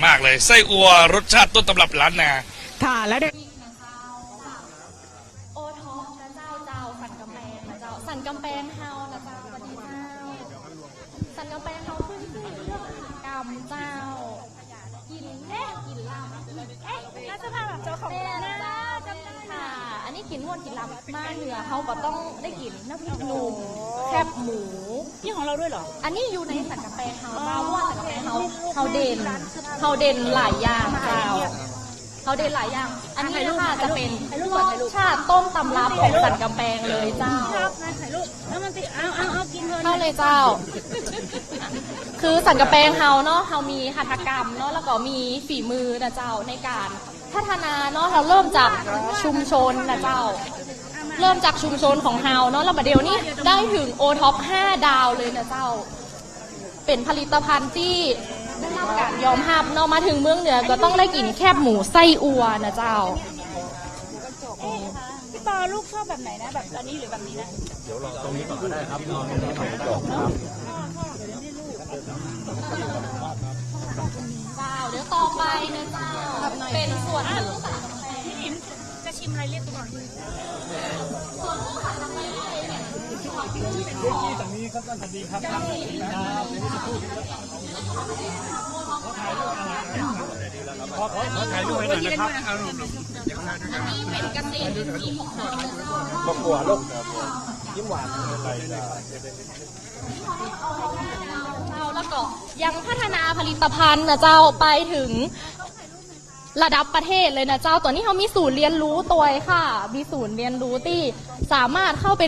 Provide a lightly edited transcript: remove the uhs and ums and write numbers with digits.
มากเลยไส้อัวรสชาติต้นตำรับล้านนาค่ะแล้วเด็กโอท็อปนะเจ้าสันกำแพงนะเจ้าสันกำแพงเฮานะเจ้าสวัสดีเจ้าสันกำแพงเฮาขึ้นชื่อเรื่องอาหารกรรมเจ้ากินกินลำน่าจะพาแบบเจ้าของนะจำได้ค่ะอันนี้กินม่วนกินลำมาเหนือเขาก็ต้องได้กินน้ำพริกหนุ่มแคบหมูนี่ของเราด้วยเหรออันนี้อยู่ในสันกำแพงเฮาเจ้าว่าสันกำแพงเฮาเด่นหลายอย่างเจ้าเขาเด่นหลายอย่างอันนี้นะคะจะเป็นรสชาติต้มตำรับของสันกำแพงเลยเจ้าถ่ายรูปแล้วมันสิเอากินเลยเข้าเลยเจ้า คือสันกำแพงเฮาเนาะเฮามีหัตถกรรมเนาะแล้วก็มีฝีมือนะเจ้าในการพัฒนาเนาะเราเริ่มจากชุมชนนะเจ้าเริ่มจากชุมชนของเฮาเนาะแล้วมาเดี๋ยวนี้ได้ถึงโอท็อป5 ดาวเลยนะเจ้าเป็นผลิตภัณฑ์ที่ได้รับการยอมรับเนาะมาถึงเมืองเหนือก็ต้องได้กินแคบหมูไส้อัวนะเจ้าพี่ปอลูกชอบแบบไหนนะแบบอันนี้หรือแบบนี้นะเดี๋ยวรอตรงนี้ก่อนก็ได้ครับนอนในนี้ก่อนครับเดี๋ยวต่อไปนะเจ้าเป็นส่วนหนึ่งจะชิมอะไรเรียกก่อนตรงนี้ครับท่านสวัสดีครับขอถ่ายรูปให้หน่อยนะครับนี่เป็นกระเทียมที่ของเราบักบัวลูกยิ้มหวานอะไรแล้วก็ยังพัฒนาผลิตภัณฑ์นะเจ้าไปถึงระดับประเทศเลยนะเจ้าตอนนี้เขามีศูนย์เรียนรู้ตัวค่ะมีศูนย์เรียนรู้ที่สามารถเข้าไป